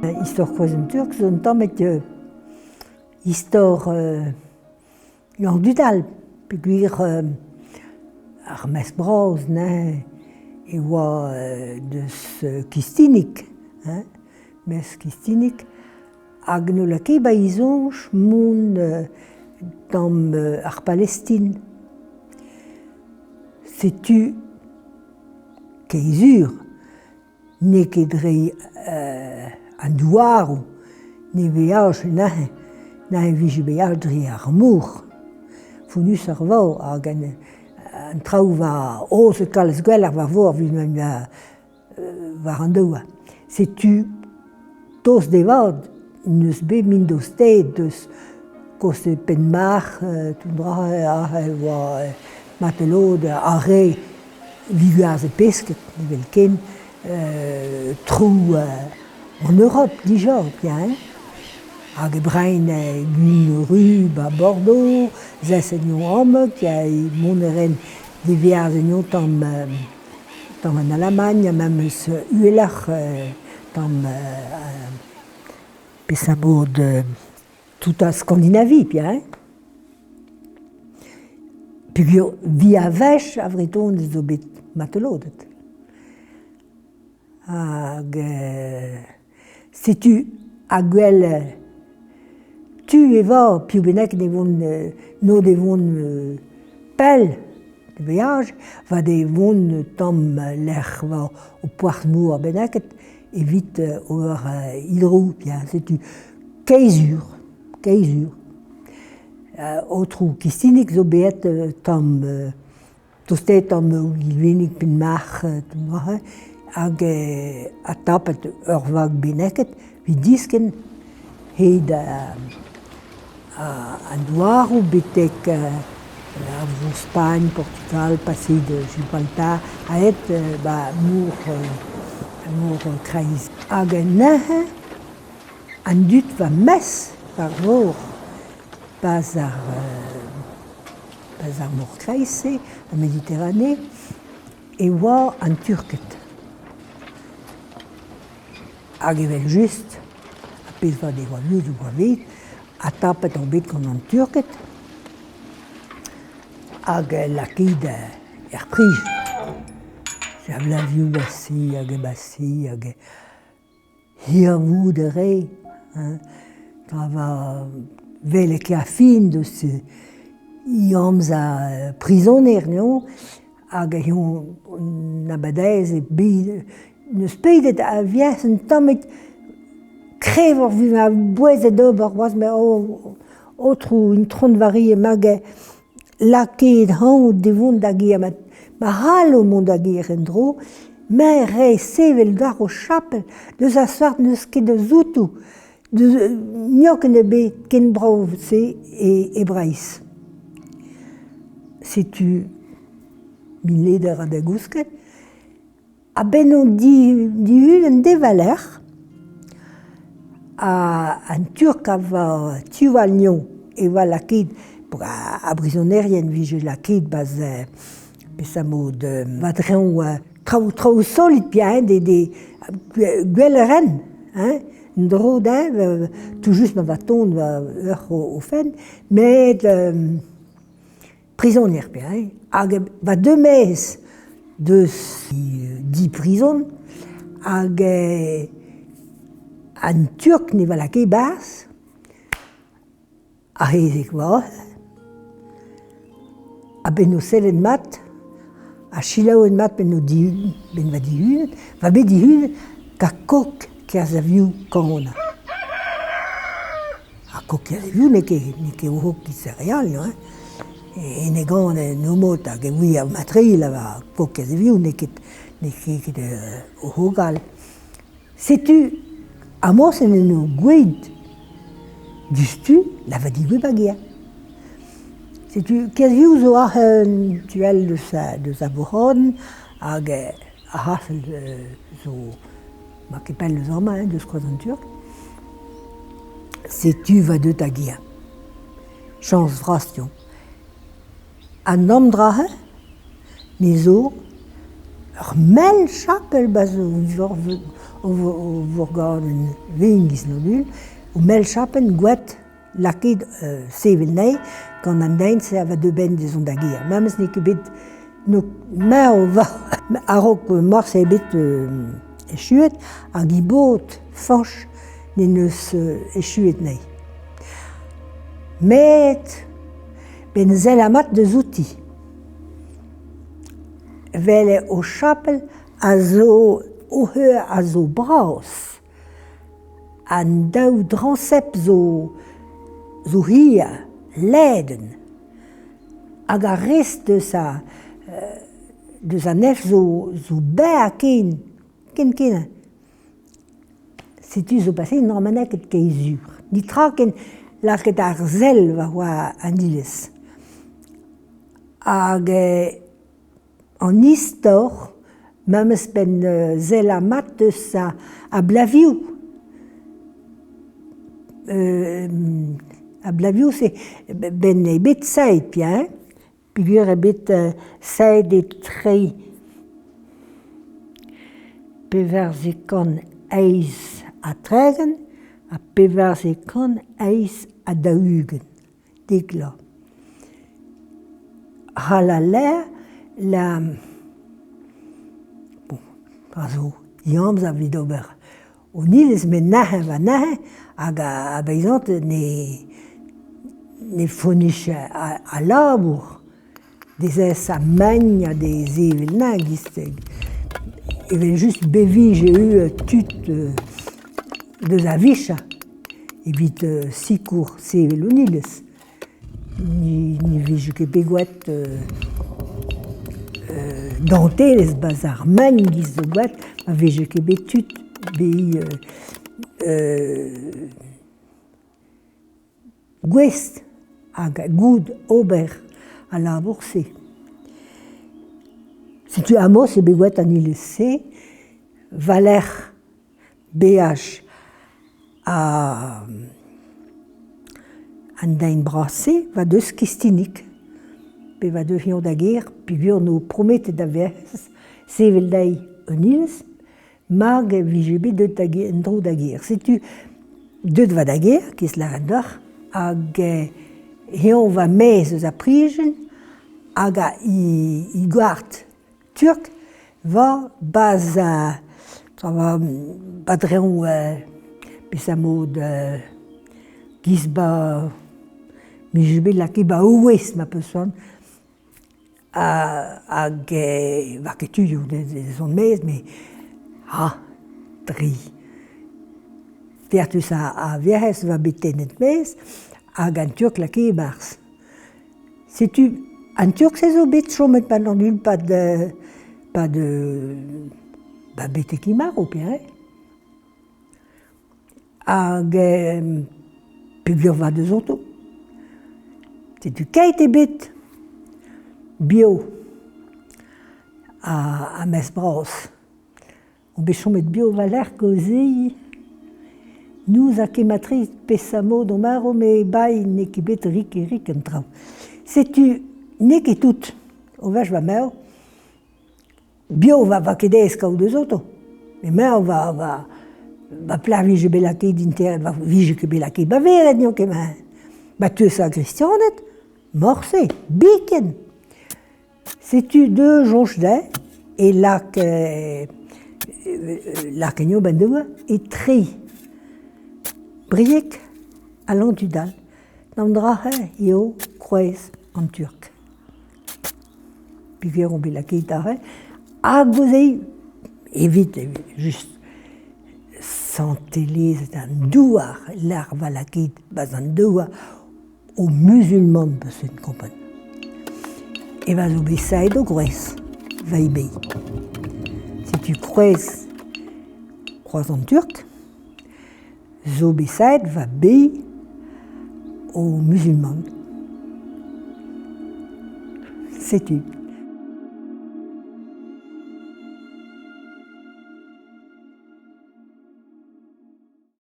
Istor kozen turk zo un tamet istor an dudal peogwir ar mes braz ne e oa deus kistinik, mes kistinik, hag no lake ba izonj mont tamm ar Palestine. Setu keizur, ne ket re an douarou, ne veaj nahe vije beaj dre ar mour. Founus ar vau hag an traoù va oz e kalz gweler va vor vin war an doa. Setu tost devad neus bet min dost tet deus koste pen mar tundra oa matelot are viguaz e pesket nevel ken trou en Europe dija, bien. Hag e brein gwin rub a Bordeaux, zes en amek, mont eren de veaz en tamm en Allemagne, même eus uelach tamm pesamod tout a Scandinavie, bien. Peogwir vi a vech a vreton zo bet matelodet. Hag setu a gwell tu eva piou bennek no devon pell de veaj, va devon tamm lec'h va o poarzh-mou a benneket evit ober hidrou, bien, setu keizur. Otrou kistinik zo bet tamm tostet tamm ilvenik pen mar hag a tapet ur vag benneket vi disken hed an douarou betek a vo Spagne, Portugal, pase de Gibraltar, a et mour kreiz. Hag nahe an dud va mes war vor pas ar mour kreiz a Mediterranée e oa an turket. Hag evel just, a pez va de oa luz ou oa vet, a tapet an bet gant an turket, hag lakid er prij. Jav la viou basi, hag hirvoud ere, tra va vel eke a fin deus iamz a prizoner, hag yon nabadez e bet neus peidet a vias un tammet krevor vu a bouezet ober oaz, me otrou un tron vari e mag laket han devon da gir, ma halo mont da gir en dro, me re sevel dar o chapel, deus a svart neus ket de zoutou, nioken e bet ken brao se e breiz. Setu min leder a da gousket, a ben o di un devaler, an turk a va tuval nion e va lakid, a brizonerien vije lakid baz pesamod va dreon traoù solid bien, gwell ren, un dro da, tout just ma va tond ur o fen, met prizonier bien, hag va demez deus di prizon, hag an turk ne va lake bas, a rezek va, a ben o sell en mat, a chilaou en mat ben va dihunet, va bet dihunet ka kok kerzh a viou kanañ. A kok kerzh a viou ne ket o hok ki sereal, en e gant no mot hag e oui a matril a va kok kerzh a viou ne ket o hogal. Setu, a mos en eno gweid dustu la va digwe bagia. Setu, kerzh viou zo ar tuel deus a voron hag a hasel zo ma ket pell eus ar ma deus koaz an turk. Setu va deut a gia. Chans vrastion. An am drahe, ne zo ur mel chapel baz vorgaden wingis nodul, o melchappen gwet lakid sevelnei, gant an deinse ava de ben de zon da gir. Memes ne ket bet no mao va a-raok mars e bet echuet, hag I bot fanch ne neus echuet nei. Met ben zel amat de zouti. Vele o chapel a zo o heur a zo braus. An daou dransep zo hia, leden. Hag a rest deus a nef zo ber ken. Setu zo pase normalement ket keizur. Ni tra ken lakaet ar zel va oa an ilez. Hag an istor, memes ben zel amat deus a blavioù. A blavioù se ben e bet saet pia, pigur e bet saet e trei pevar zekon eiz a tregen, a pevar zekon eiz a daougen, degla. Ha la ler, a zo yamz a vid ober. O nilez met nahe va nahe, hag a beizant ne fonich a labour. Dezez a magn a de zevel nag isteg. Evel just bevij eu tut deus a vicha. Evit sikour sevel o nilez. Ni vije ket begouet dantelez baz ar magn giz zo gouet, a vije ket bet tut behi gwest hag goud ober a labour se. Setu amos e begouet an ilez se, valer beaj an dain brase va deus kistinik. Pe va deus hion da ger, pigur no prometet da verz, sevel dei an ilez, mag vije bet deut en dro da ger. Setu deut va da ger, kiz la d'ar, hag hion va mez eus a prijen, hag I gwart turk va baz badreon pesamod giz ba vije bet lakaet ba ouez ma peusson, hag va ket tuioù de zon mez, me dri. Vertus a verhez va betennet mez, hag an turk lakaet e-barzh. Setu, an turk se zo bet chomet pa nanul pa de bet e kimar o pere. Hag pigur va deus onto. Setu keit e bet bio a mes bras. On bet chomet bio va l'er kozei. Nous a ket matriz pesamod o maro, me bai ne ket bet rik an traoù. Setu ne ket tout o vech va meur. Bio va ket aes kaout deus onto. Me meur va plar vije bet lakaet dinterret, va vije ket bet lakaet ba veret n'eo ket ma. Ba teus a Christianet, morse, biken. Setu deux jonch da, e lak enio ben deua, e tri briek a l'antudal. Nam drahe eo kwez an turk. Pigur on bet lakaet are, hag gozei, evit, just santelez an douar, l'ar va lakaet baz an douar o musulman peus en kompan. E va zo bet saet o gwez, va ebei. Setu kwez an turk, zo bet saet va bei o musulman. Setu.